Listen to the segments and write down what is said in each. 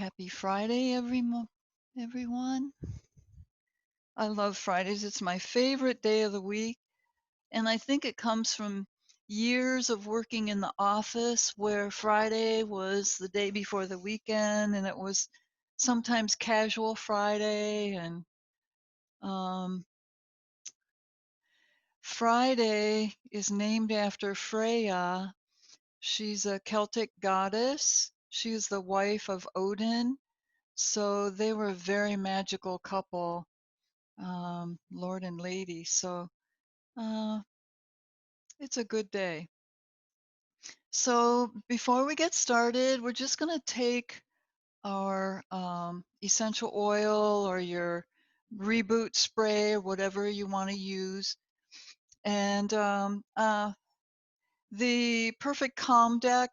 Happy Friday, everyone. I love Fridays. It's my favorite day of the week. And I think it comes from years of working in the office where Friday was the day before the weekend and it was sometimes casual Friday. And um, Friday is named after Freya. She's a Celtic goddess. She is the wife of Odin. So they were a very magical couple. Lord and Lady. So uh, it's a good day. So before we get started, we're just going to take our essential oil or your reboot spray or whatever you want to use. And the Perfect Calm deck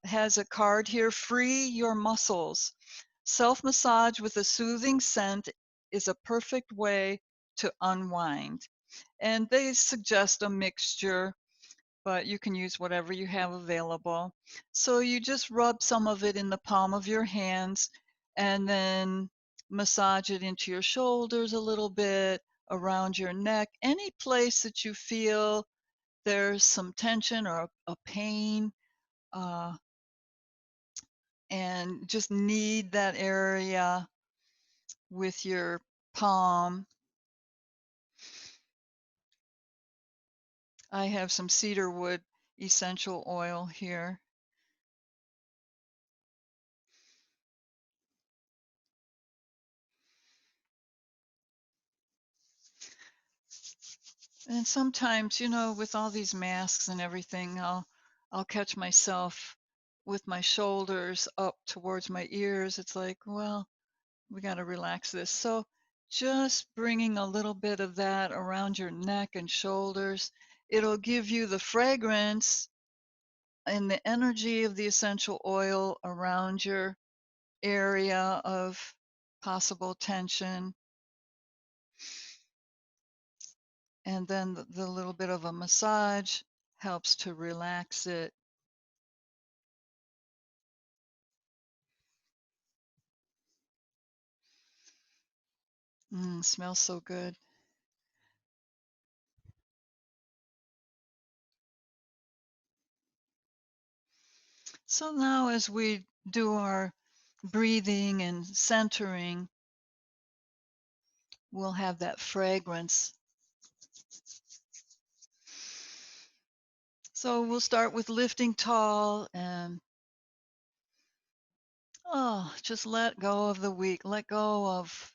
has a card here, Free Your Muscles. Self-massage with a soothing scent is a perfect way to unwind. And they suggest a mixture, but you can use whatever you have available. So you just rub some of it in the palm of your hands and then massage it into your shoulders a little bit, around your neck, any place that you feel there's some tension or a pain, uh, and just knead that area with your palm. I have some cedarwood essential oil here. And sometimes, with all these masks and everything, I'll catch myself with my shoulders up towards my ears. It's like, well, we got to relax this. So just bringing a little bit of that around your neck and shoulders, it'll give you the fragrance and the energy of the essential oil around your area of possible tension. And then the little bit of a massage helps to relax it. Smells so good. So now as we do our breathing and centering, we'll have that fragrance. So we'll start with lifting tall and just let go of the week. Let go of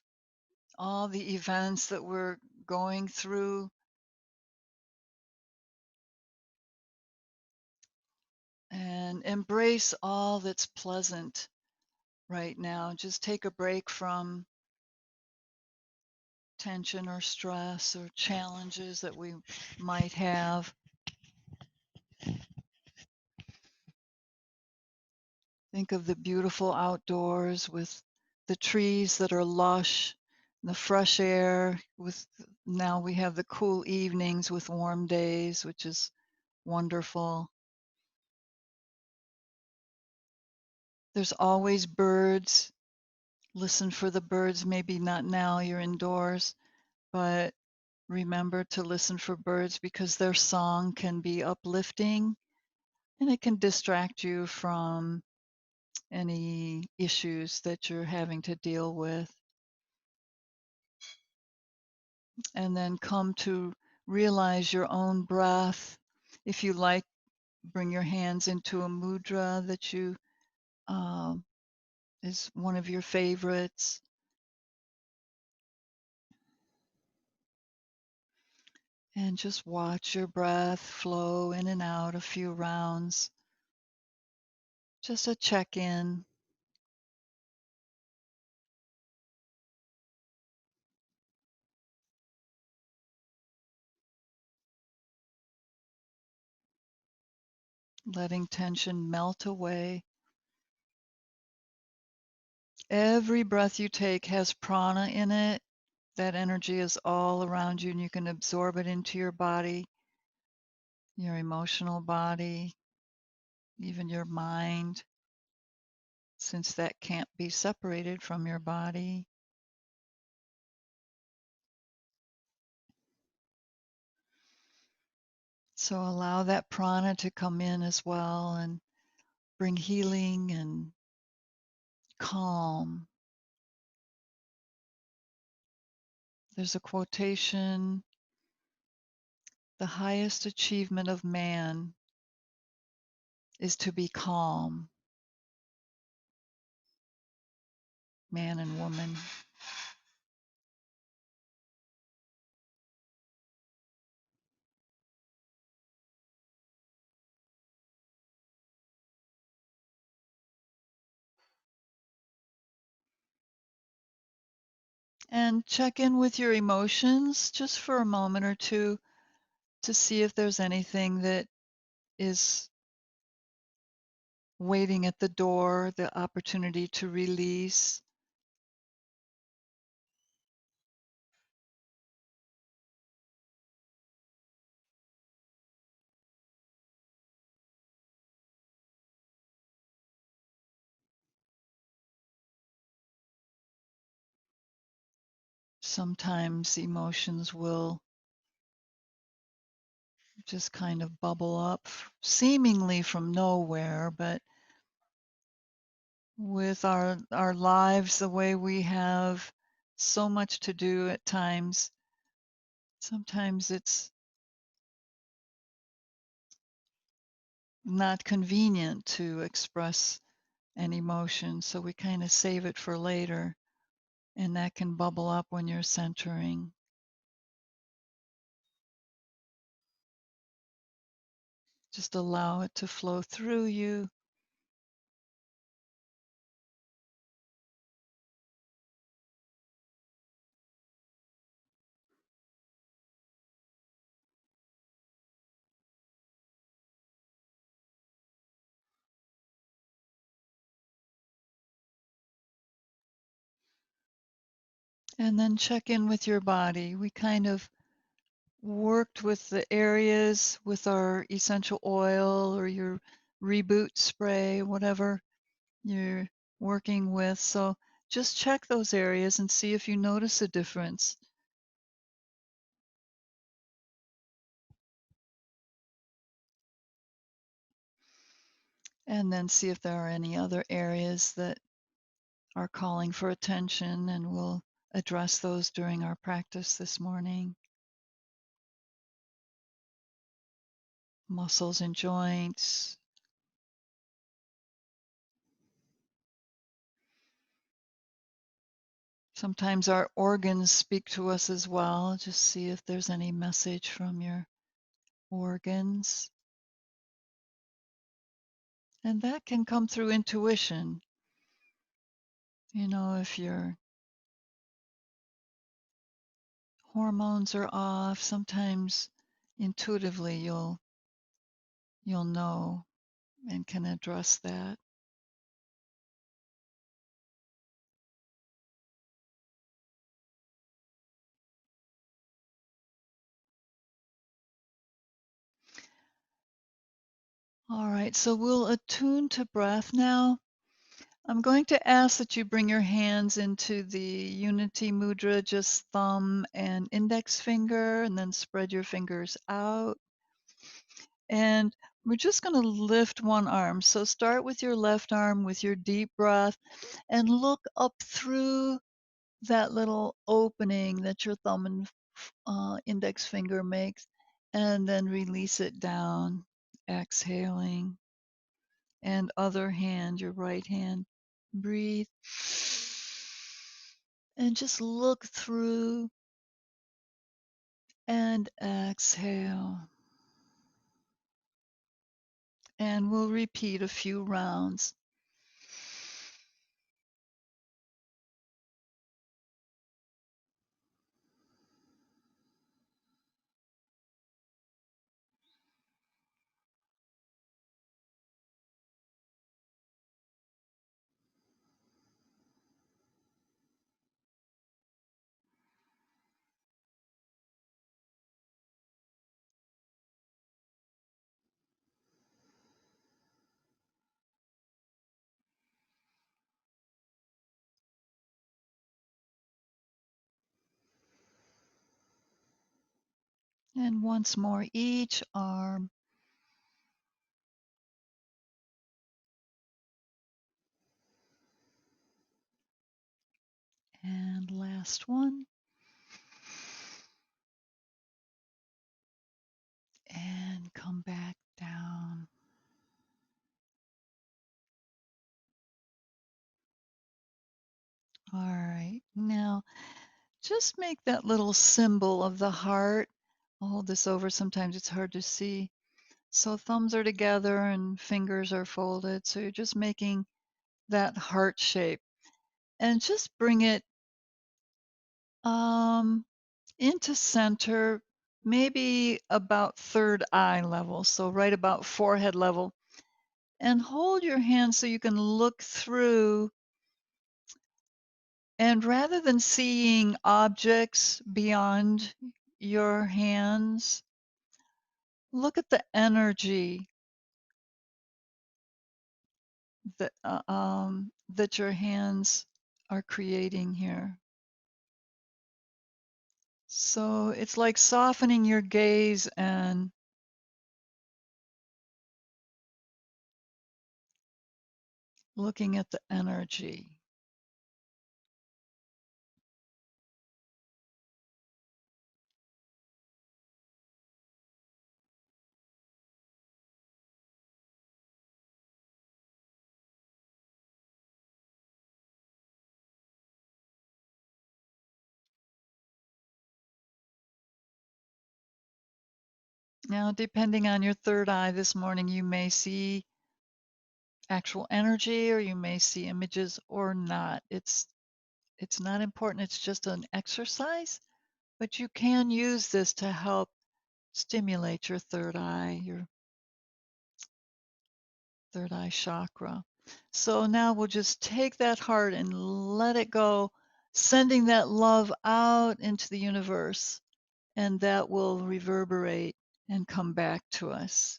all the events that we're going through. And embrace all that's pleasant right now. Just take a break from tension or stress or challenges that we might have. Think of the beautiful outdoors with the trees that are lush, the fresh air with now we have the cool evenings with warm days, which is wonderful. There's always birds. Listen for the birds, maybe not now, you're indoors, but remember to listen for birds because their song can be uplifting and it can distract you from any issues that you're having to deal with. And then come to realize your own breath. If you like, bring your hands into a mudra that you is one of your favorites. And just watch your breath flow in and out a few rounds. Just a check-in. Letting tension melt away. Every breath you take has prana in it. That energy is all around you and you can absorb it into your body, your emotional body, even your mind. since that can't be separated from your body. So allow that prana to come in as well and bring healing and calm. There's a quotation, the highest achievement of man is to be calm, man and woman. And check in with your emotions just for a moment or two to see if there's anything that is waiting at the door, the opportunity to release. Sometimes emotions will just kind of bubble up, seemingly from nowhere, but with our lives the way we have, so much to do at times, sometimes it's not convenient to express an emotion, so we kind of save it for later, and that can bubble up when you're centering. Just allow it to flow through you. And then check in with your body. We kind of worked with the areas with our essential oil or your reboot spray, whatever you're working with. So just check those areas and see if you notice a difference. And then see if there are any other areas that are calling for attention, and we'll address those during our practice this morning. Muscles and joints. Sometimes our organs speak to us as well. Just see if there's any message from your organs. And that can come through intuition. You know, if your hormones are off, sometimes intuitively you'll know and can address that. All right, so we'll attune to breath now. I'm going to ask that you bring your hands into the unity mudra, just thumb and index finger, and then spread your fingers out. And we're just going to lift one arm. So start with your left arm with your deep breath and look up through that little opening that your thumb and index finger makes, and then release it down, exhaling. And other hand, your right hand, breathe. And just look through and exhale. And we'll repeat a few rounds. And once more, each arm. And last one. And come back down. All right. Now, just make that little symbol of the heart. I'll hold this over. Sometimes it's hard to see. So thumbs are together and fingers are folded. So you're just making that heart shape. And just bring it into center, maybe about third eye level. So right about forehead level. And hold your hand so you can look through. And rather than seeing objects beyond your hands, look at the energy that your hands are creating here. So it's like softening your gaze and looking at the energy. Now, depending on your third eye this morning, you may see actual energy or you may see images or not. It's not important. It's just an exercise, but you can use this to help stimulate your third eye chakra. So now we'll just take that heart and let it go, sending that love out into the universe, and that will reverberate and come back to us.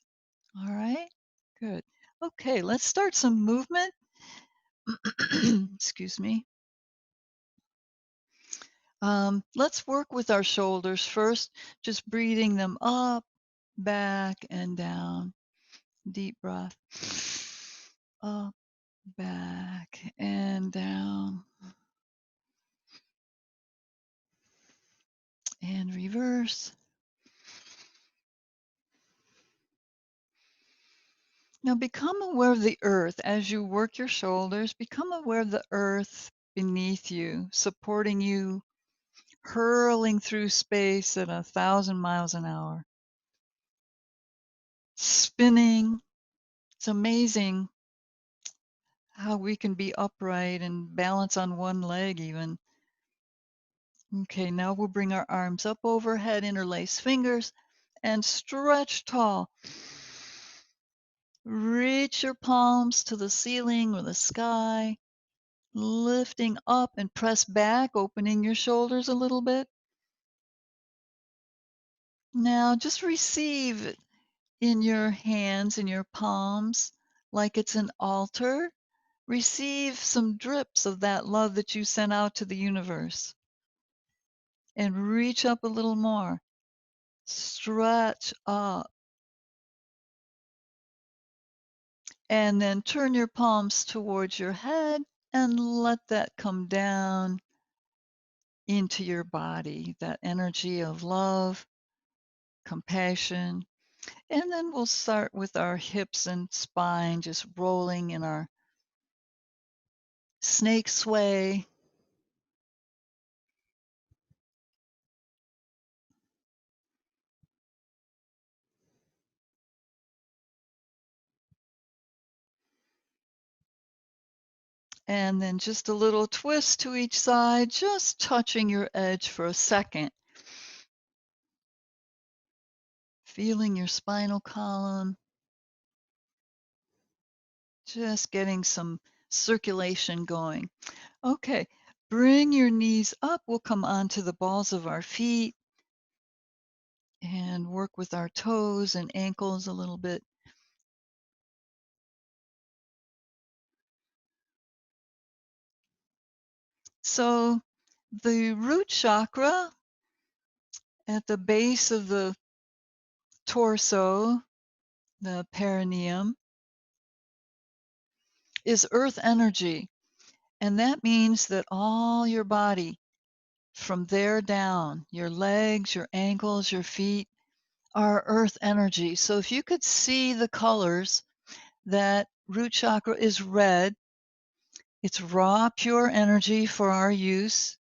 All right, good. Okay, let's start some movement. Excuse me. Let's work with our shoulders first, just breathing them up, back, and down. Deep breath. Up, back, and down. And reverse. Now become aware of the earth as you work your shoulders. Become aware of the earth beneath you, supporting you, hurling through space at 1,000 miles an hour. Spinning. It's amazing how we can be upright and balance on one leg even. Okay, now we'll bring our arms up overhead, interlace fingers, and stretch tall. Reach your palms to the ceiling or the sky, lifting up and press back, opening your shoulders a little bit. Now just receive in your hands, in your palms, like it's an altar. Receive some drips of that love that you sent out to the universe. And reach up a little more. Stretch up. And then turn your palms towards your head and let that come down into your body, that energy of love, compassion. And then we'll start with our hips and spine, just rolling in our snake sway. And then just a little twist to each side, just touching your edge for a second. Feeling your spinal column, just getting some circulation going. Okay, bring your knees up. We'll come onto the balls of our feet and work with our toes and ankles a little bit. So the root chakra at the base of the torso, the perineum, is earth energy. And that means that all your body, from there down, your legs, your ankles, your feet, are earth energy. So if you could see the colors, that root chakra is red. It's raw, pure energy for our use.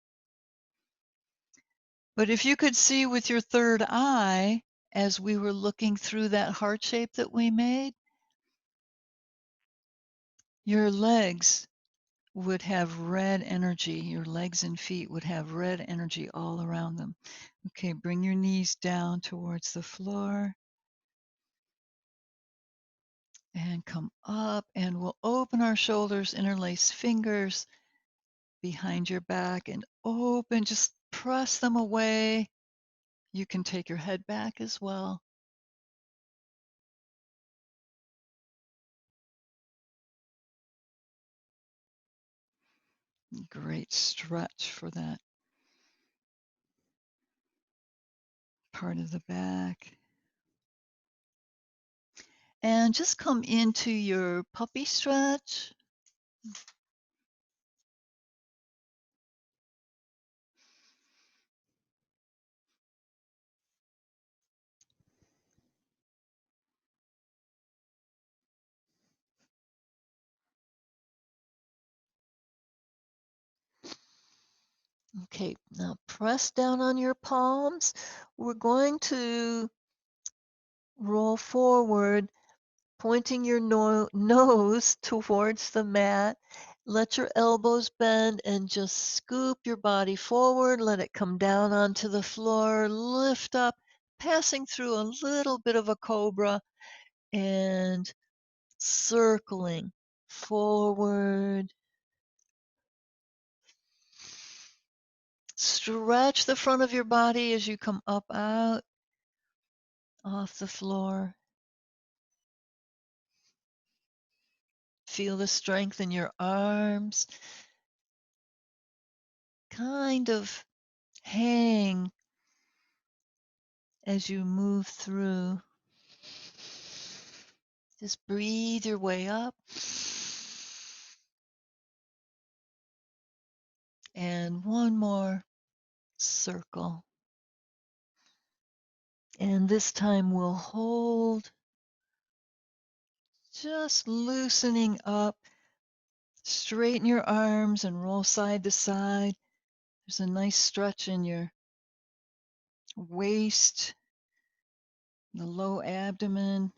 But if you could see with your third eye, as we were looking through that heart shape that we made, your legs would have red energy. Your legs and feet would have red energy all around them. Okay, bring your knees down towards the floor and come up, and we'll open our shoulders, interlace fingers behind your back and open. Just press them away. You can take your head back as well. Great stretch for that part of the back. And just come into your puppy stretch. Okay, now press down on your palms. We're going to roll forward, pointing your nose towards the mat. Let your elbows bend and just scoop your body forward. Let it come down onto the floor. Lift up, passing through a little bit of a cobra and circling forward. Stretch the front of your body as you come up out off the floor. Feel the strength in your arms. Kind of hang as you move through. Just breathe your way up. And one more circle. And this time we'll hold, just loosening up. Straighten your arms and roll side to side. There's a nice stretch in your waist, the low abdomen.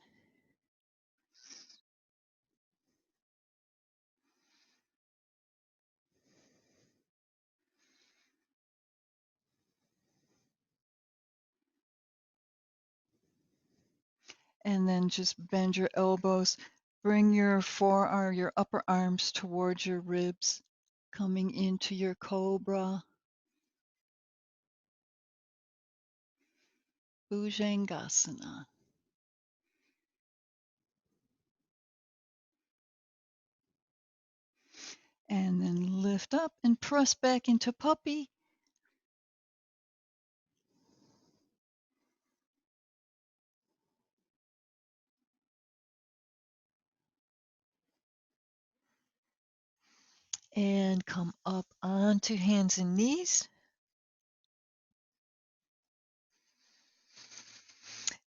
And then just bend your elbows. Bring your forearm, your upper arms towards your ribs, coming into your cobra, Bhujangasana. And then lift up and press back into puppy. And come up onto hands and knees.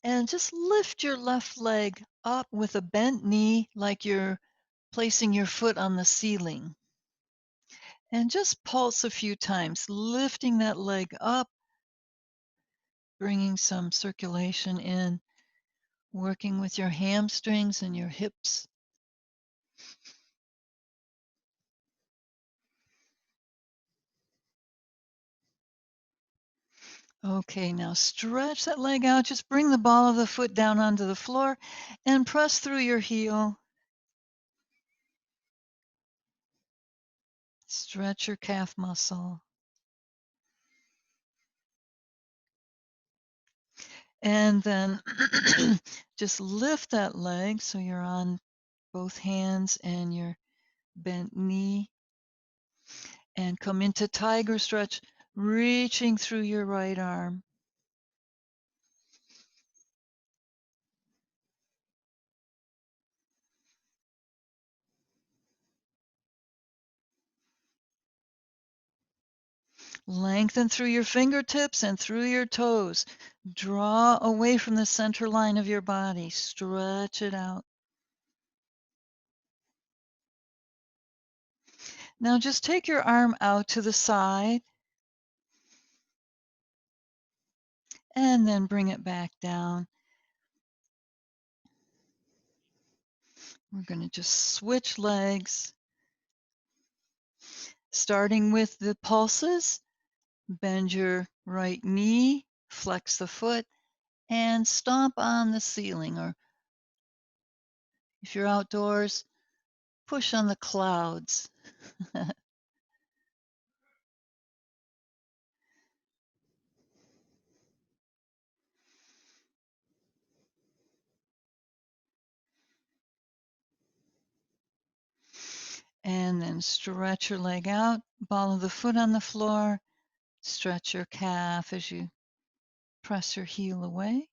And just lift your left leg up with a bent knee like you're placing your foot on the ceiling. And just pulse a few times, lifting that leg up, bringing some circulation in, working with your hamstrings and your hips. Okay, now stretch that leg out. Just bring the ball of the foot down onto the floor and press through your heel. Stretch your calf muscle. And then just lift that leg so you're on both hands and your bent knee. And come into tiger stretch, reaching through your right arm. Lengthen through your fingertips and through your toes. Draw away from the center line of your body. Stretch it out. Now just take your arm out to the side and then bring it back down. We're going to just switch legs, starting with the pulses. Bend your right knee, flex the foot, and stomp on the ceiling, or if you're outdoors, push on the clouds. And then stretch your leg out, ball of the foot on the floor, stretch your calf as you press your heel away.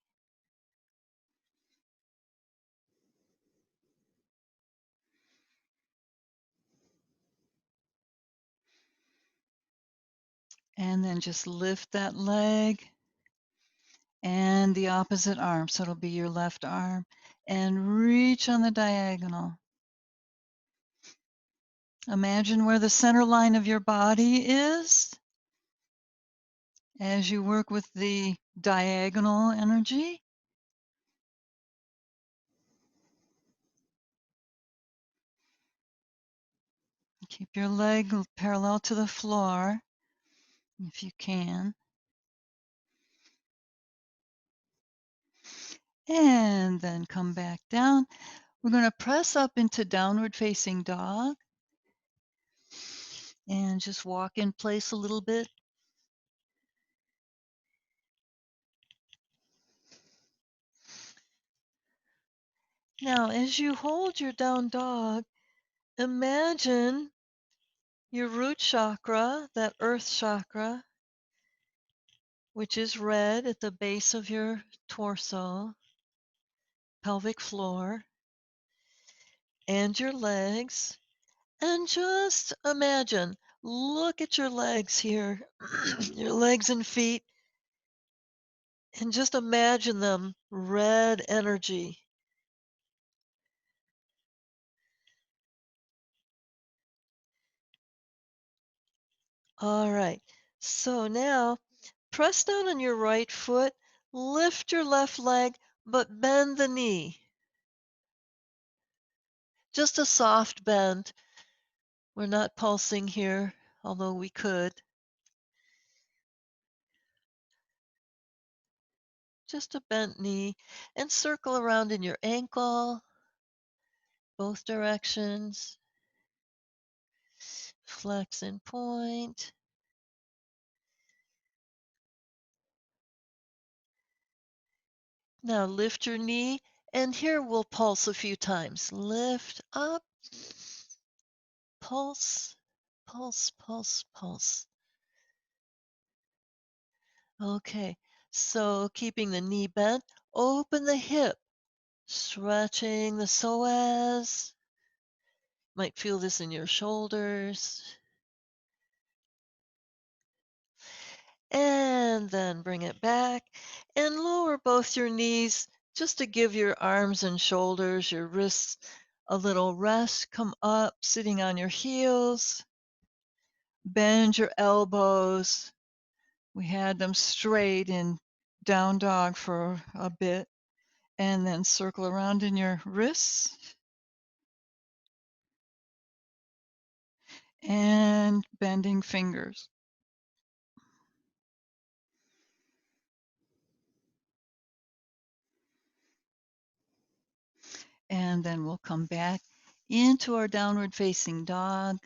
And then just lift that leg and the opposite arm. So it'll be your left arm. And reach on the diagonal. Imagine where the center line of your body is as you work with the diagonal energy. Keep your leg parallel to the floor if you can. And then come back down. We're going to press up into downward facing dog and just walk in place a little bit. Now, as you hold your down dog, imagine your root chakra, that earth chakra, which is red at the base of your torso, pelvic floor, and your legs. And just imagine, look at your legs here, your legs and feet, and just imagine them red energy. All right. So now press down on your right foot, lift your left leg, but bend the knee. Just a soft bend. We're not pulsing here, although we could. Just a bent knee, and circle around in your ankle, both directions. Flex and point. Now lift your knee, and here we'll pulse a few times. Lift up, pulse, pulse, pulse, pulse. Okay, so keeping the knee bent, open the hip, stretching the psoas. Might feel this in your shoulders. And then bring it back and lower both your knees just to give your arms and shoulders, your wrists a little rest. Come up, sitting on your heels. Bend your elbows. We had them straight in down dog for a bit. And then circle around in your wrists. And bending fingers. And then we'll come back into our downward facing dog.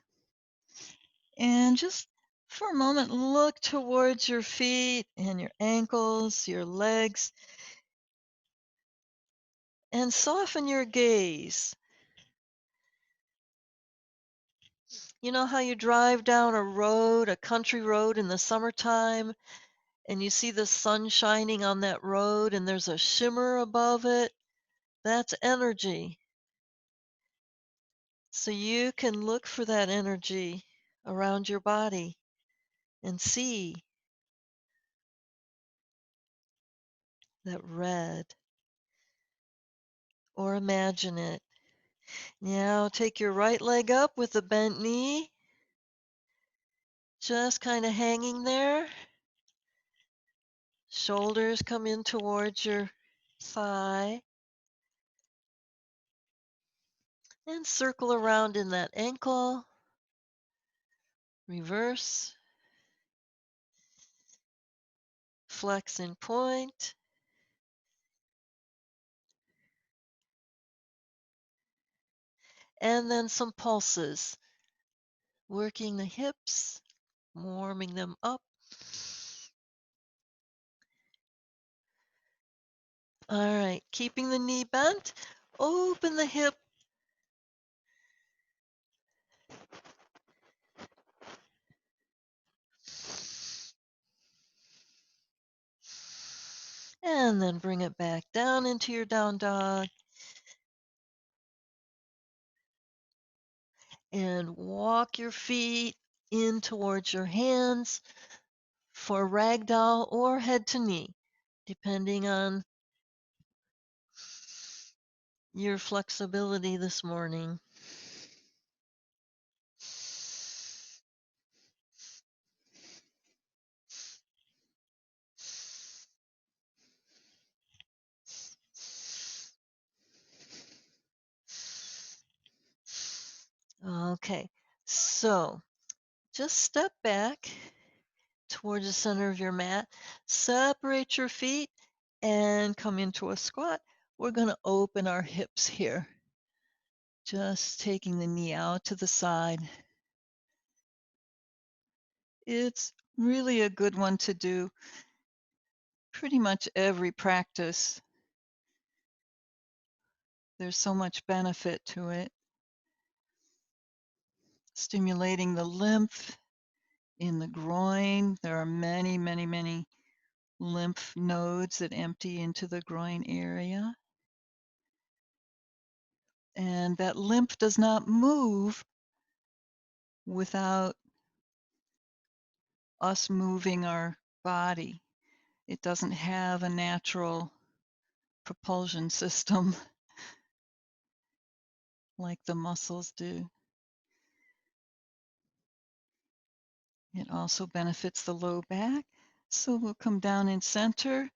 And just for a moment, look towards your feet and your ankles, your legs, and soften your gaze. You know how you drive down a road, a country road in the summertime, and you see the sun shining on that road and there's a shimmer above it? That's energy. So you can look for that energy around your body. and see that red, or imagine it. Now take your right leg up with a bent knee, just kind of hanging there. Shoulders come in towards your thigh, and circle around in that ankle. Reverse, flex and point, and then some pulses, working the hips, warming them up. All right, keeping the knee bent, open the hip, and then bring it back down into your down dog. And walk your feet in towards your hands for ragdoll or head to knee, depending on your flexibility this morning. Okay, so just step back towards the center of your mat, separate your feet, and come into a squat. We're going to open our hips here, just taking the knee out to the side. It's really a good one to do pretty much every practice. There's so much benefit to it. Stimulating the lymph in the groin. There are many, many, many lymph nodes that empty into the groin area. And that lymph does not move without us moving our body. It doesn't have a natural propulsion system like the muscles do. It also benefits the low back. So we'll come down in center,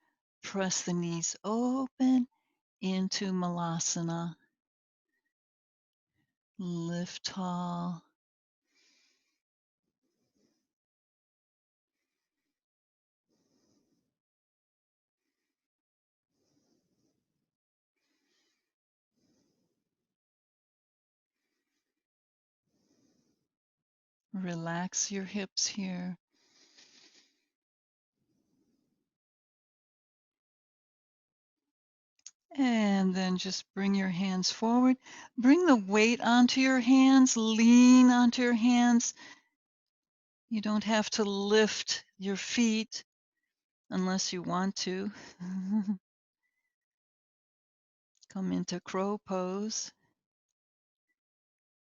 press the knees open into Malasana. Lift tall. Relax your hips here. And then just bring your hands forward. Bring the weight onto your hands. Lean onto your hands. You don't have to lift your feet unless you want to. Come into crow pose.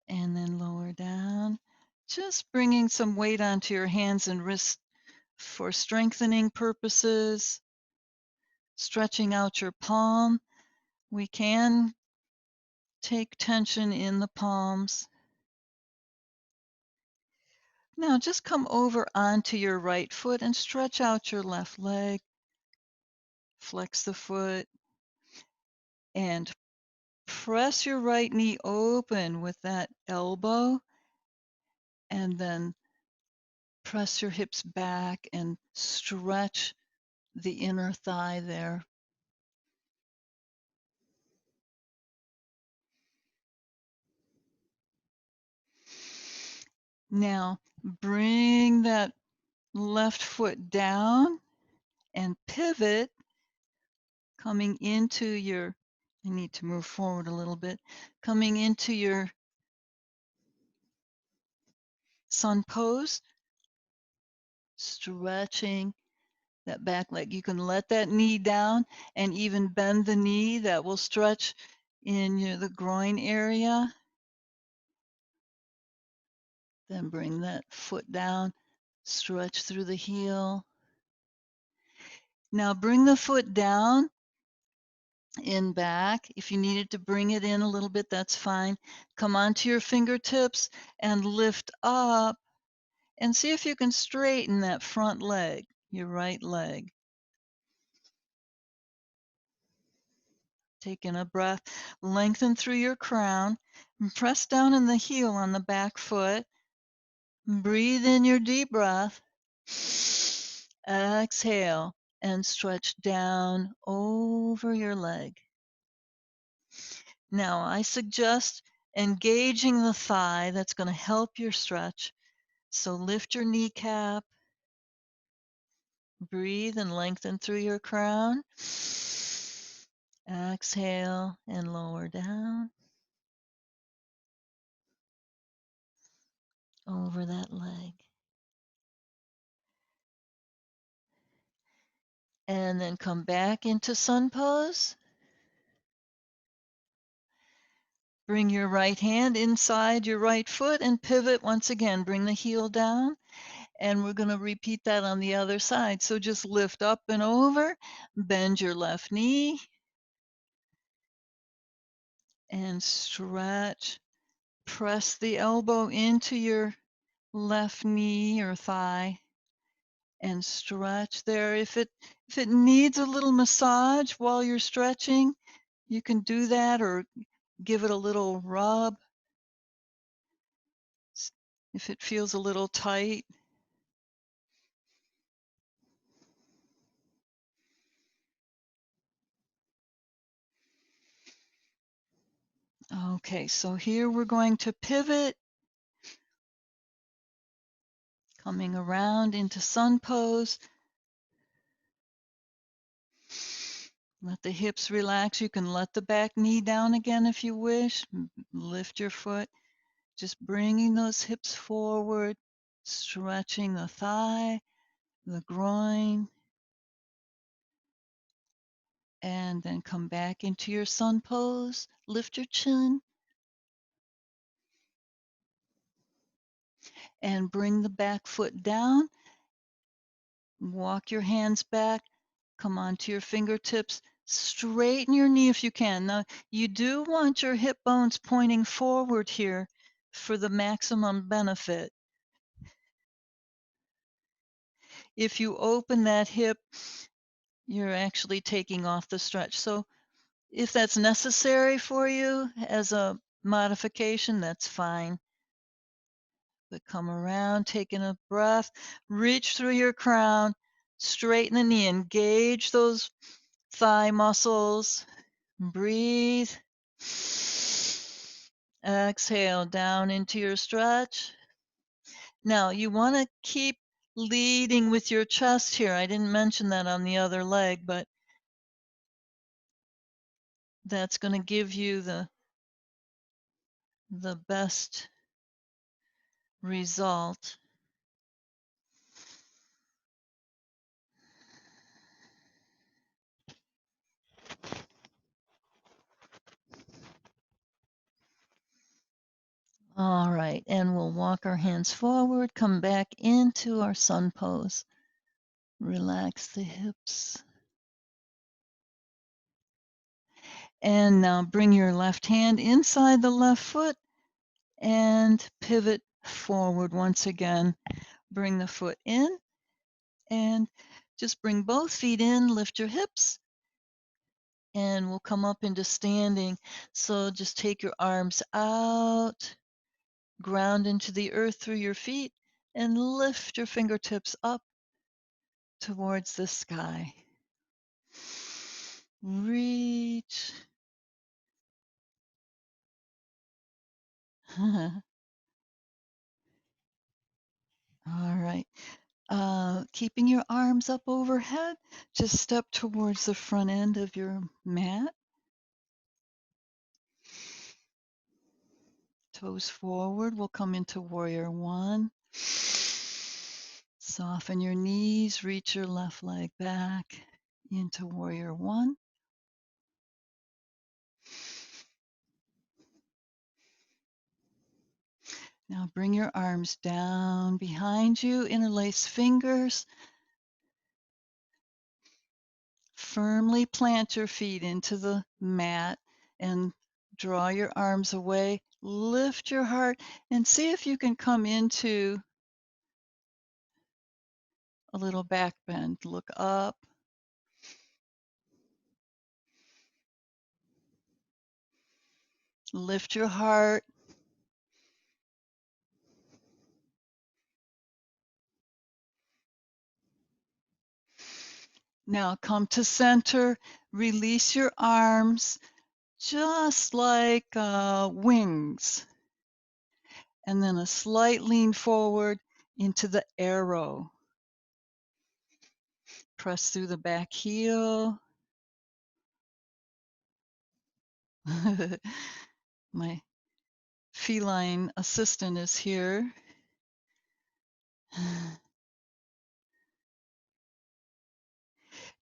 And then lower down. Just bringing some weight onto your hands and wrists for strengthening purposes. Stretching out your palm. We can take tension in the palms. Now just come over onto your right foot and stretch out your left leg. Flex the foot and press your right knee open with that elbow, and then press your hips back and stretch the inner thigh there. Now bring that left foot down and pivot, coming into your, I need to move forward a little bit, coming into your sun pose, stretching that back leg. You can let that knee down and even bend the knee. That will stretch in the groin area. Then bring that foot down, Stretch through the heel. Now bring the foot down in back. If you needed to bring it in a little bit, that's fine. Come onto your fingertips and lift up and see if you can straighten that front leg, your right leg. Take in a breath, lengthen through your crown, and press down in the heel on the back foot. Breathe in your deep breath. Exhale and stretch down over your leg. Now, I suggest engaging the thigh. That's going to help your stretch. So lift your kneecap, breathe and lengthen through your crown. Exhale and lower down over that leg. And then come back into sun pose. Bring your right hand inside your right foot and pivot once again. Bring the heel down. And we're going to repeat that on the other side. So just lift up and over, bend your left knee, and stretch. Press the elbow into your left knee or thigh and stretch there. If it needs a little massage while you're stretching, you can do that or give it a little rub if it feels a little tight. Okay, so here we're going to pivot, coming around into sun pose. Let the hips relax. You can let the back knee down again if you wish. Lift your foot. Just bringing those hips forward, stretching the thigh, the groin, and then come back into your sun pose. Lift your chin and bring the back foot down. Walk your hands back. Come onto your fingertips. Straighten your knee if you can. Now, you do want your hip bones pointing forward here for the maximum benefit. If you open that hip, you're actually taking off the stretch. So if that's necessary for you as a modification, that's fine. But come around, taking a breath, reach through your crown, straighten the knee, engage those thigh muscles, breathe. Exhale down into your stretch. Now you want to keep leading with your chest here. I didn't mention that on the other leg, but that's going to give you the best result. All right, and we'll walk our hands forward, come back into our sun pose. Relax the hips. And now bring your left hand inside the left foot and pivot forward once again. Bring the foot in and just bring both feet in, lift your hips, and we'll come up into standing. So just take your arms out, ground into the earth through your feet, and lift your fingertips up towards the sky. Reach. All right. Keeping your arms up overhead, just step towards the front end of your mat. Toes forward. We'll come into warrior one. Soften your knees, reach your left leg back into warrior one. Now bring your arms down behind you, interlace fingers, firmly plant your feet into the mat and draw your arms away. Lift your heart and see if you can come into a little back bend. Look up. Lift your heart. Now come to center. Release your arms just like wings. And then a slight lean forward into the arrow. Press through the back heel. My feline assistant is here.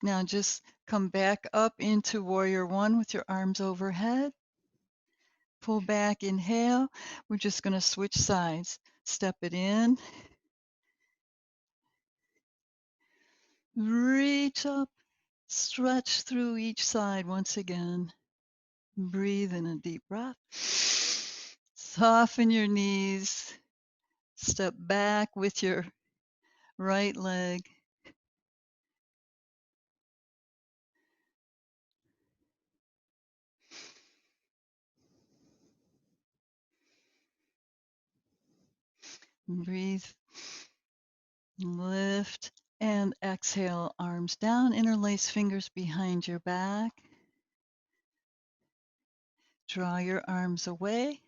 Now just come back up into warrior one with your arms overhead. Pull back, inhale. We're just going to switch sides. Step it in. Reach up. Stretch through each side once again. Breathe in a deep breath. Soften your knees. Step back with your right leg. Breathe. Lift and exhale. Arms down. Interlace fingers behind your back. Draw your arms away.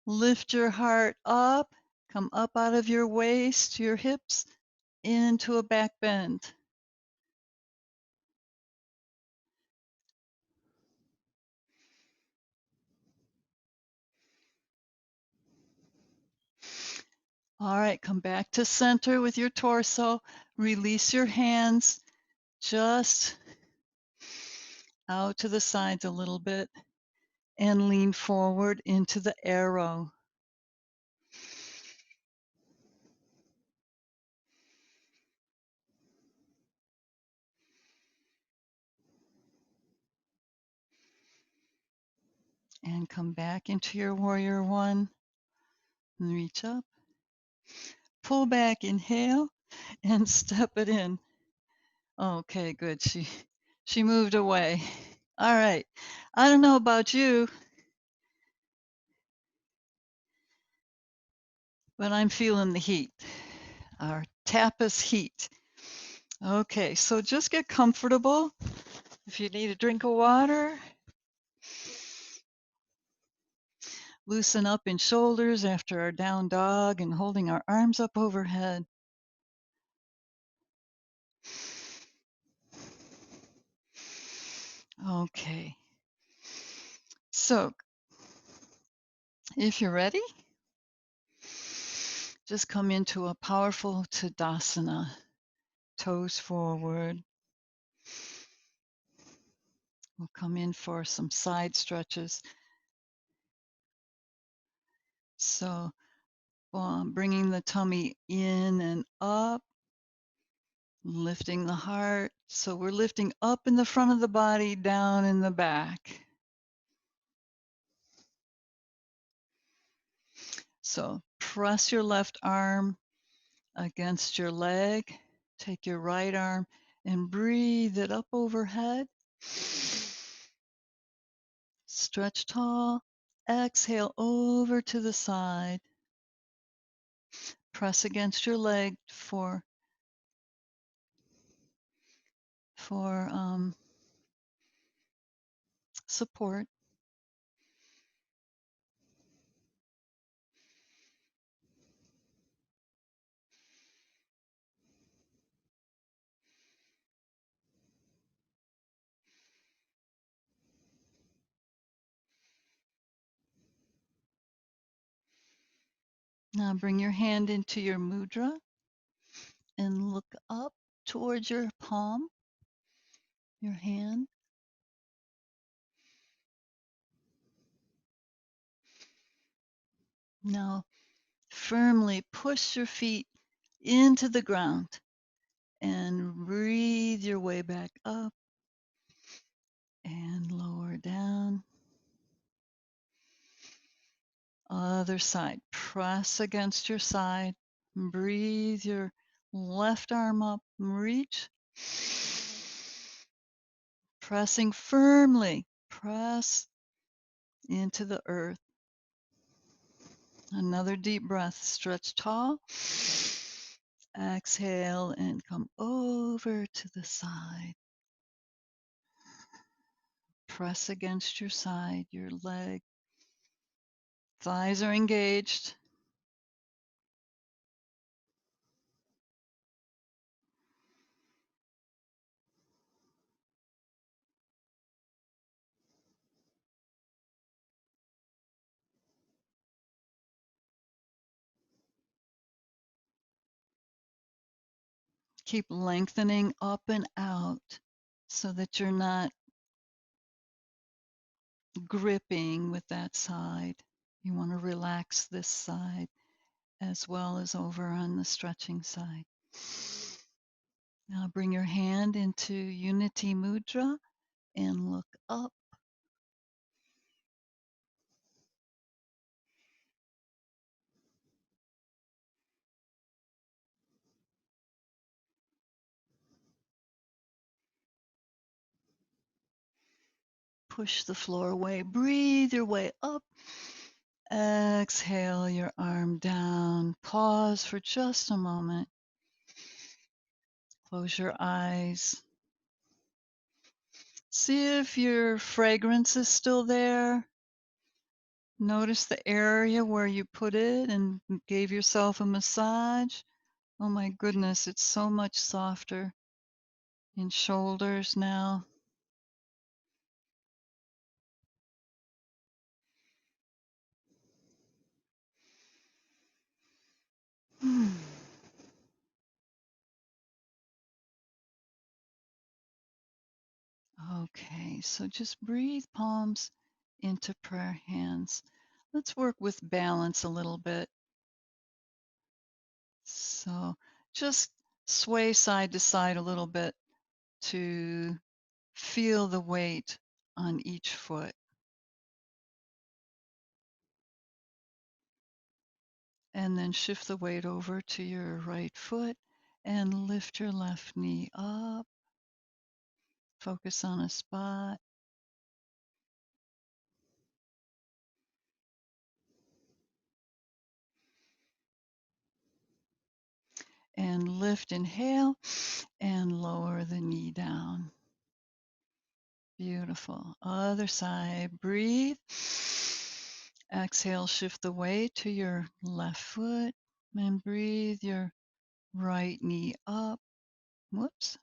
Lift your heart up. Come up out of your waist, your hips, into a back bend. All right, come back to center with your torso. Release your hands just out to the sides a little bit and lean forward into the arrow. And come back into your warrior one. And reach up. Pull back, inhale, and step it in. Okay, good. She moved away. All right. I don't know about you, but I'm feeling the heat. Our tapas heat. Okay, so just get comfortable. If you need a drink of water, loosen up in shoulders after our down dog and holding our arms up overhead. Okay. So, if you're ready, just come into a powerful Tadasana. Toes forward. We'll come in for some side stretches. So, bringing the tummy in and up, lifting the heart. So we're lifting up in the front of the body, down in the back. So press your left arm against your leg. Take your right arm and breathe it up overhead. Stretch tall. Exhale over to the side. Press against your leg for support. Now bring your hand into your mudra and look up towards your palm, your hand. Now Firmly push your feet into the ground and breathe your way back up and lower down. Other side. Press against your side. Breathe your left arm up. Reach. Pressing firmly. Press into the earth. Another deep breath. Stretch tall. Exhale and come over to the side. Press against your side, your leg. Thighs are engaged. Keep lengthening up and out so that you're not gripping with that side. You want to relax this side as well as over on the stretching side. Now bring your hand into Unity Mudra and look up. Push the floor away. Breathe your way up. Exhale your arm down. Pause for just a moment. Close your eyes. See if your fragrance is still there. Notice the area where you put it and gave yourself a massage. Oh my goodness, it's so much softer in shoulders now. Okay, so just breathe palms into prayer hands. Let's work with balance a little bit. So just sway side to side a little bit to feel the weight on each foot. And then shift the weight over to your right foot and lift your left knee up. Focus on a spot. And lift, inhale, and lower the knee down. Beautiful. Other side. Breathe. Exhale, shift the weight to your left foot and breathe your right knee up. Whoops.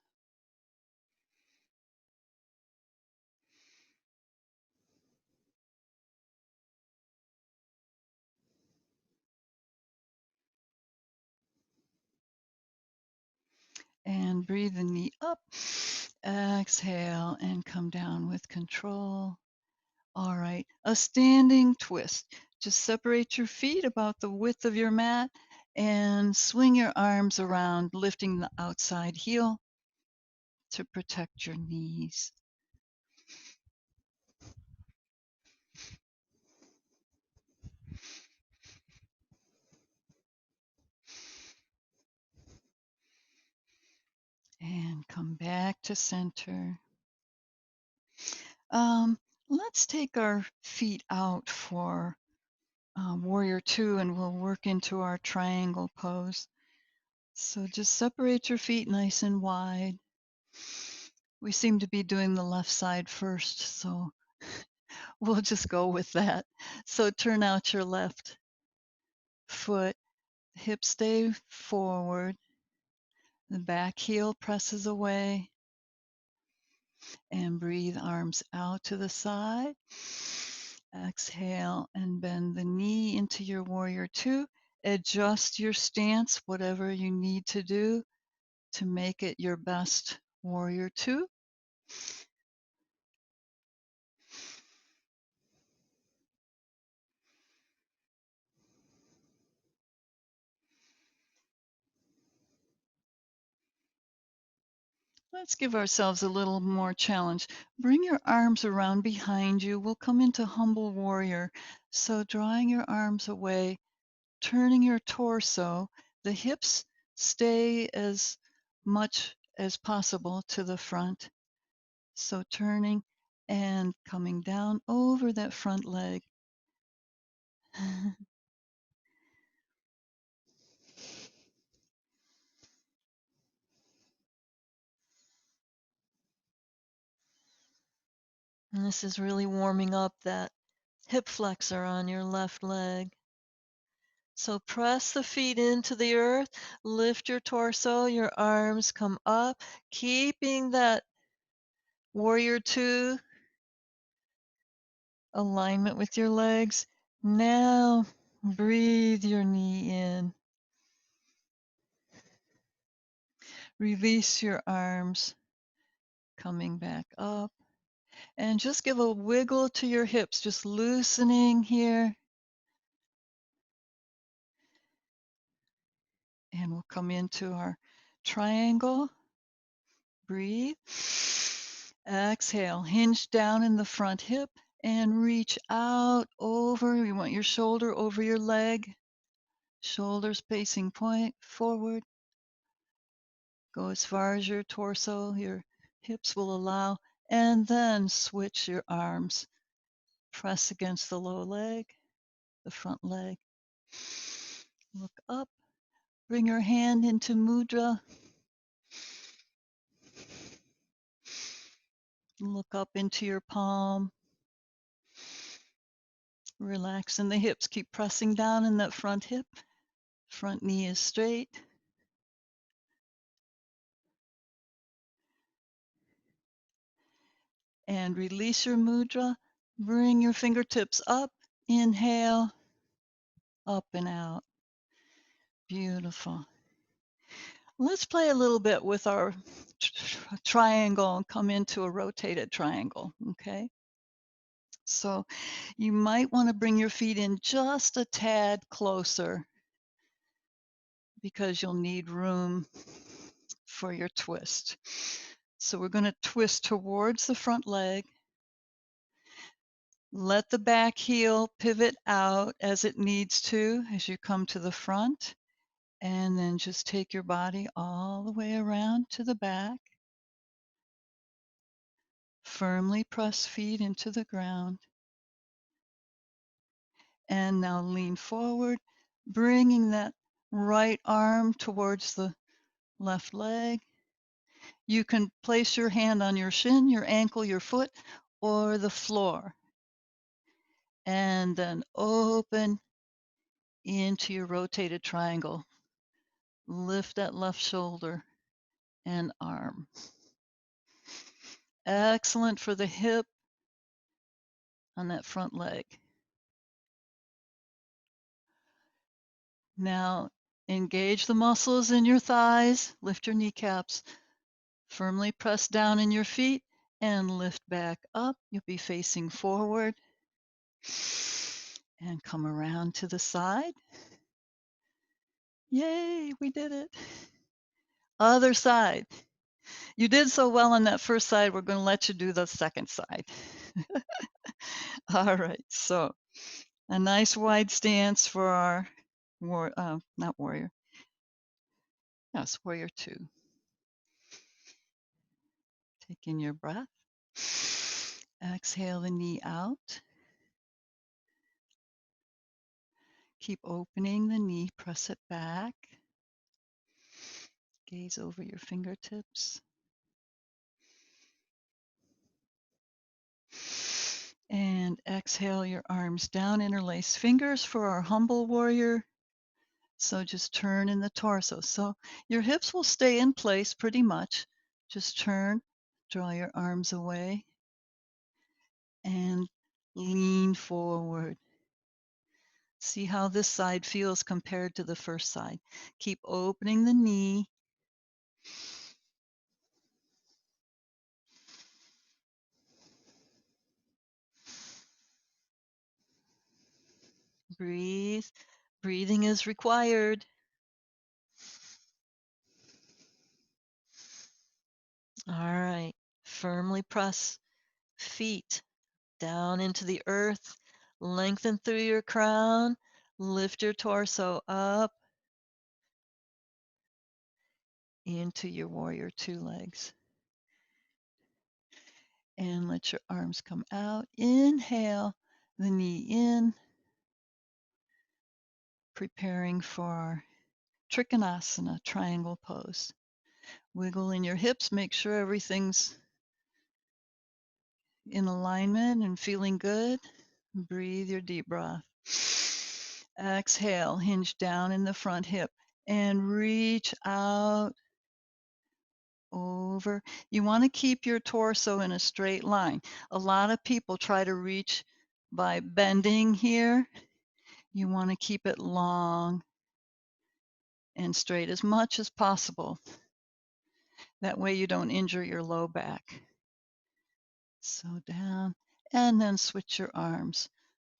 And breathe the knee up. Exhale and come down with control. All right, a standing twist. Just separate your feet about the width of your mat and swing your arms around, lifting the outside heel to protect your knees. And come back to center. Um, let's take our feet out for warrior two and we'll work into our triangle pose. So just separate your feet nice and wide. We seem to be doing the left side first, so we'll just go with that. So turn out your left foot, hips stay forward, the back heel presses away, and breathe arms out to the side. Exhale and bend the knee into your warrior two. Adjust your stance, whatever you need to do to make it your best warrior two. Let's give ourselves a little more challenge. Bring your arms around behind you. We'll come into humble warrior. So drawing your arms away, turning your torso, the hips stay as much as possible to the front. So turning and coming down over that front leg. And this is really warming up that hip flexor on your left leg. So press the feet into the earth, lift your torso, your arms come up, keeping that warrior two alignment with your legs. Now breathe your knee in. Release your arms, coming back up. And just give a wiggle to your hips, just loosening here. And we'll come into our triangle. Breathe. Exhale, hinge down in the front hip and reach out over. You want your shoulder over your leg, shoulders facing point forward. Go as far as your torso, your hips will allow, and then switch your arms. Press against the low leg, the front leg. Look up, bring your hand into mudra. Look up into your palm. Relax in the hips. Keep pressing down in that front hip. Front knee is straight. And release your mudra. Bring your fingertips up. Inhale, up and out. Beautiful. Let's play a little bit with our triangle and come into a rotated triangle, okay? So you might want to bring your feet in just a tad closer because you'll need room for your twist. So we're going to twist towards the front leg. Let the back heel pivot out as it needs to as you come to the front. And then just take your body all the way around to the back. Firmly press feet into the ground. And now lean forward, bringing that right arm towards the left leg. You can place your hand on your shin, your ankle, your foot, or the floor. And then open into your rotated triangle. Lift that left shoulder and arm. Excellent for the hip on that front leg. Now engage the muscles in your thighs, lift your kneecaps, firmly press down in your feet and lift back up. You'll be facing forward and come around to the side. Yay, we did it. Other side. You did so well on that first side, we're going to let you do the second side. All right, so a nice wide stance for our not warrior. Yes, warrior two. Take in your breath. Exhale the knee out. Keep opening the knee, press it back. Gaze over your fingertips. And exhale your arms down, interlace fingers for our humble warrior. So just turn in the torso. So your hips will stay in place pretty much. Just turn, draw your arms away, and lean forward. See how this side feels compared to the first side. Keep opening the knee. Breathe. Breathing is required. All right. Firmly press feet down into the earth. Lengthen through your crown. Lift your torso up into your warrior two legs. And let your arms come out. Inhale, the knee in, preparing for Trikonasana, triangle pose. Wiggle in your hips, make sure everything's in alignment and feeling good. Breathe your deep breath. Exhale, hinge down in the front hip and reach out over. You want to keep your torso in a straight line. A lot of people try to reach by bending here. You want to keep it long and straight as much as possible. That way you don't injure your low back. So down, and then switch your arms.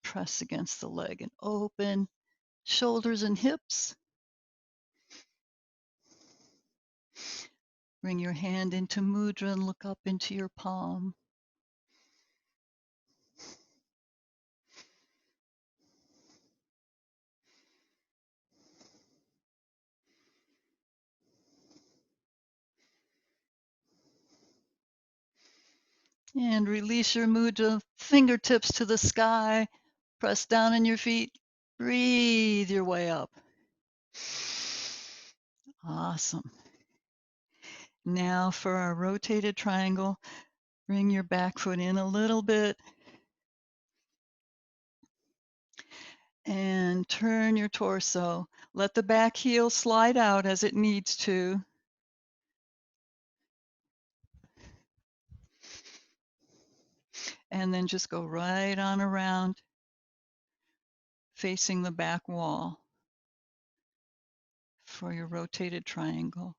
Press against the leg and open. Shoulders and hips. Bring your hand into mudra and look up into your palm. And release your mudra, fingertips to the sky. Press down on your feet. Breathe your way up. Awesome. Now for our rotated triangle, bring your back foot in a little bit and turn your torso. Let the back heel slide out as it needs to. And then just go right on around, facing the back wall for your rotated triangle.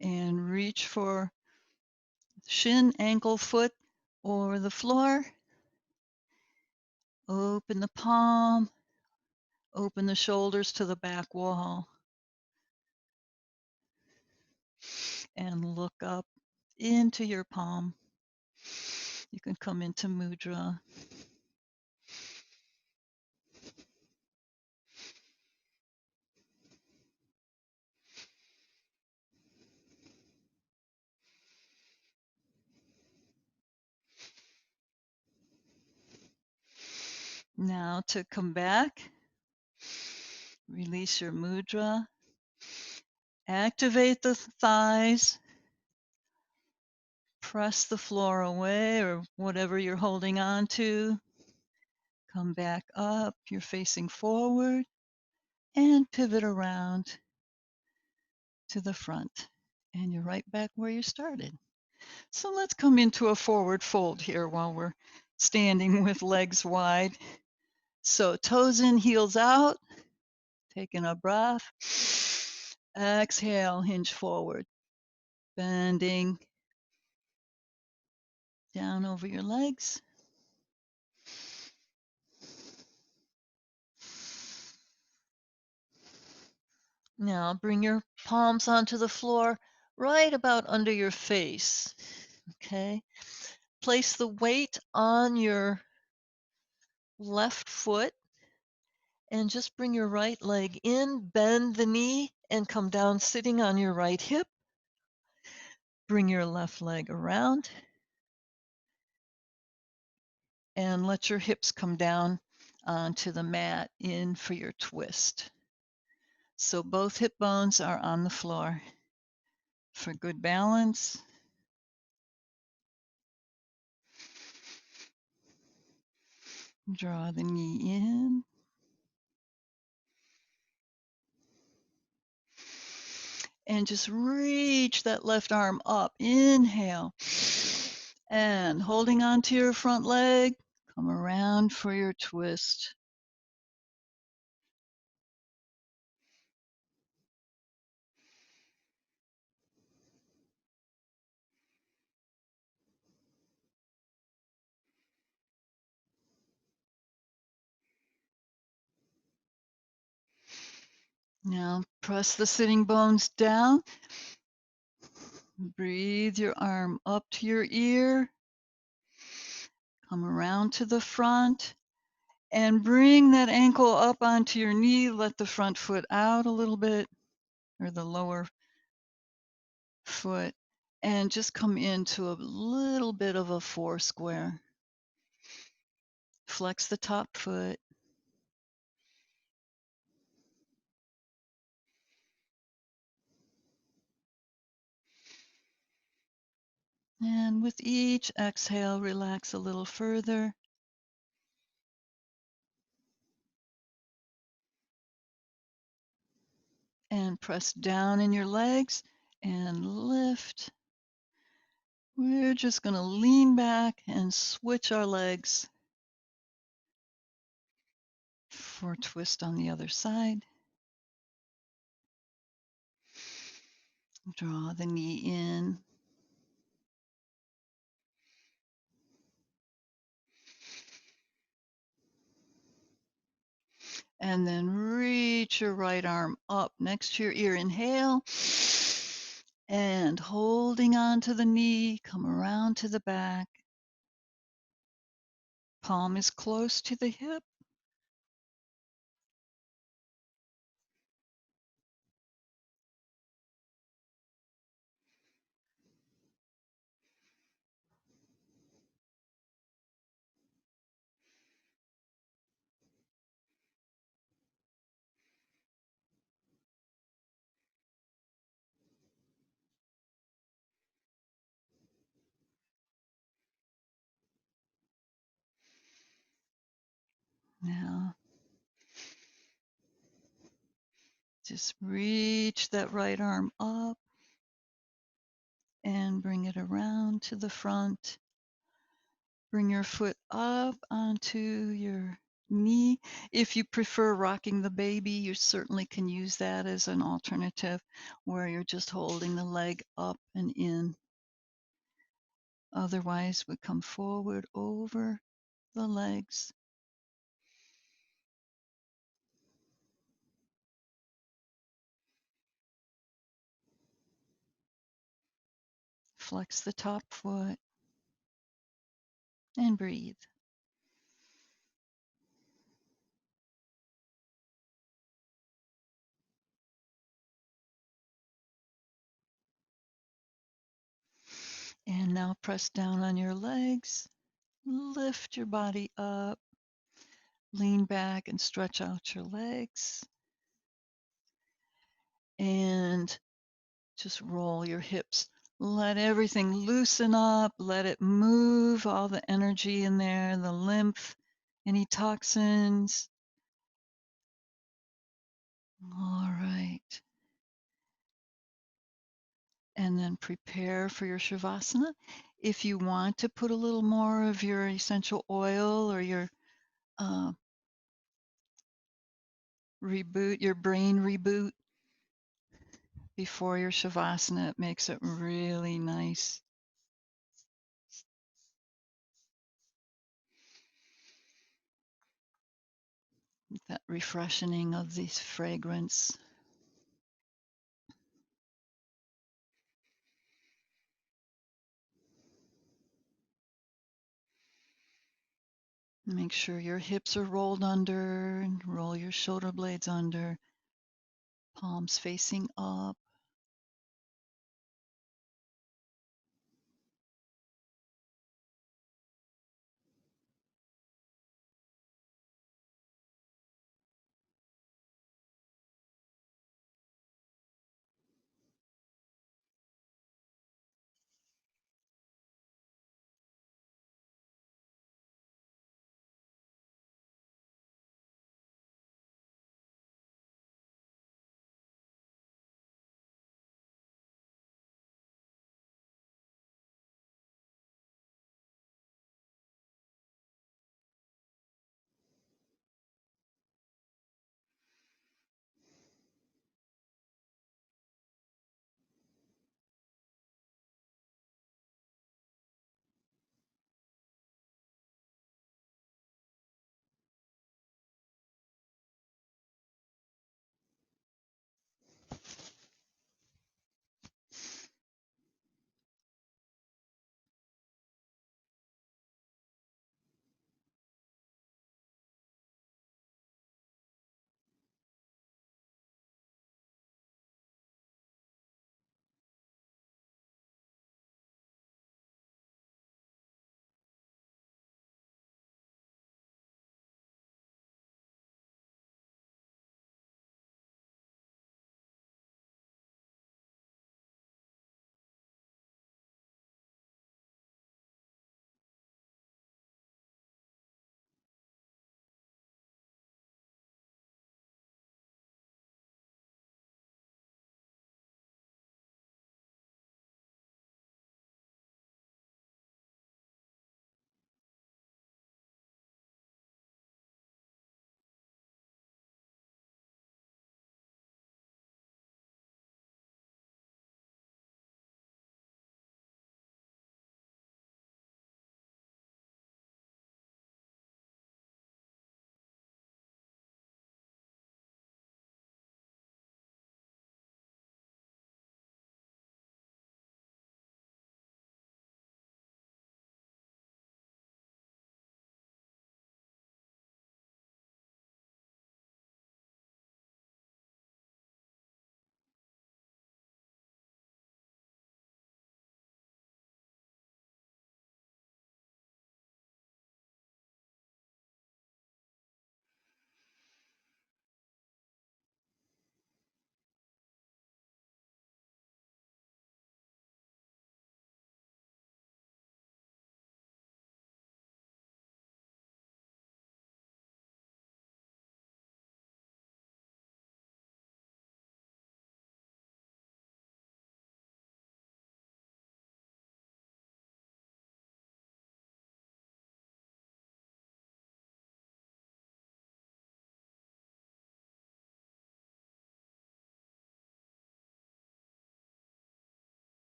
And reach for shin, ankle, foot, or the floor. Open the palm, open the shoulders to the back wall, and look up into your palm. You can come into mudra. Now to come back, release your mudra. Activate the thighs. Press the floor away or whatever you're holding on to. Come back up. You're facing forward and pivot around to the front. And you're right back where you started. So let's come into a forward fold here while we're standing with legs wide. So toes in, heels out. Taking a breath. Exhale, hinge forward. Bending down over your legs. Now bring your palms onto the floor right about under your face. Okay. Place the weight on your left foot and just bring your right leg in, bend the knee, and come down sitting on your right hip. Bring your left leg around and let your hips come down onto the mat in for your twist. So both hip bones are on the floor for good balance. Draw the knee in. And just reach that left arm up. Inhale. And holding on to your front leg, come around for your twist. Now press the sitting bones down. Breathe your arm up to your ear. Come around to the front and bring that ankle up onto your knee. Let the front foot out a little bit, or the lower foot, and just come into a little bit of a four square. Flex the top foot. And with each exhale, relax a little further. And press down in your legs and lift. We're just going to lean back and switch our legs for a twist on the other side. Draw the knee in. And then reach your right arm up next to your ear. Inhale. And holding on to the knee, come around to the back. Palm is close to the hip. Now, just reach that right arm up and bring it around to the front. Bring your foot up onto your knee. If you prefer rocking the baby, you certainly can use that as an alternative where you're just holding the leg up and in. Otherwise, we come forward over the legs. Flex the top foot and breathe. And now press down on your legs. Lift your body up. Lean back and stretch out your legs. And just roll your hips. Let everything loosen up. Let it move, all the energy in there, the lymph, any toxins. All right. And then prepare for your Shavasana. If you want to put a little more of your essential oil or your reboot, your brain reboot before your Shavasana, it makes it really nice. That refreshing of this fragrance. Make sure your hips are rolled under and roll your shoulder blades under, palms facing up.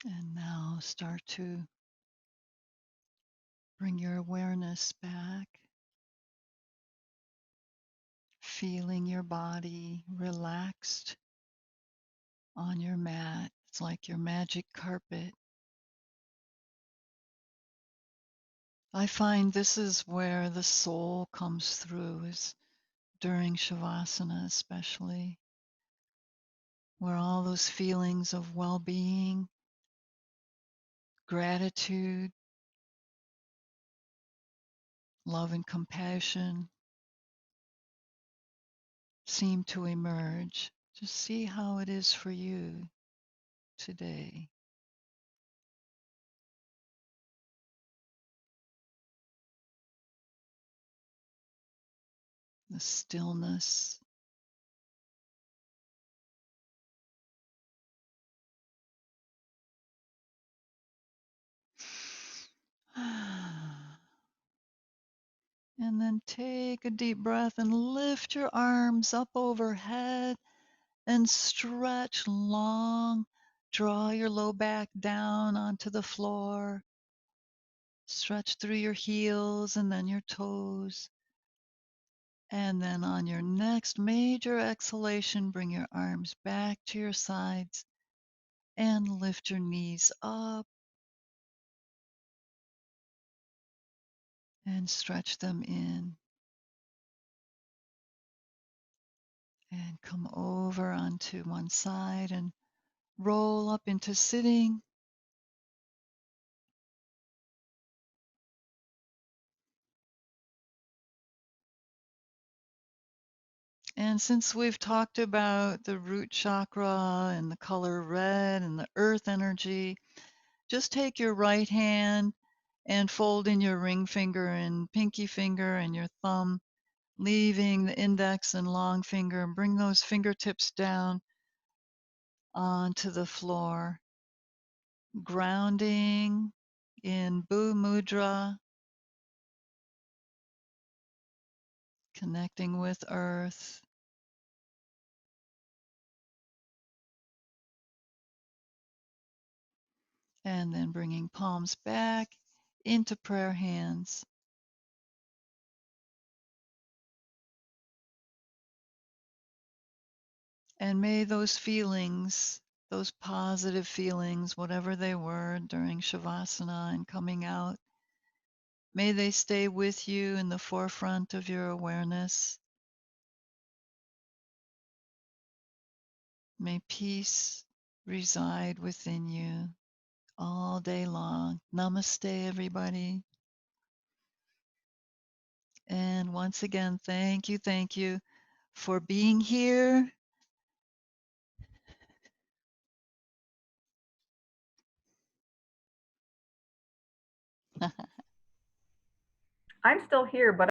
And now start to bring your awareness back, feeling your body relaxed on your mat. It's like your magic carpet. I find this is where the soul comes through, is during Shavasana especially, where all those feelings of well-being, gratitude, love and compassion seem to emerge. Just see how it is for you today. The stillness. And then take a deep breath and lift your arms up overhead and stretch long. Draw your low back down onto the floor. Stretch through your heels and then your toes. And then on your next major exhalation, bring your arms back to your sides and lift your knees up and stretch them in. And come over onto one side and roll up into sitting. And since we've talked about the root chakra and the color red and the earth energy, just take your right hand and fold in your ring finger and pinky finger and your thumb, leaving the index and long finger, and bring those fingertips down onto the floor, grounding in Bu Mudra, connecting with earth, and then bringing palms back into prayer hands. And may those feelings, those positive feelings, whatever they were during Shavasana and coming out, may they stay with you in the forefront of your awareness. May peace reside within you all day long. Namaste, everybody. And once again, thank you for being here. I'm still here, but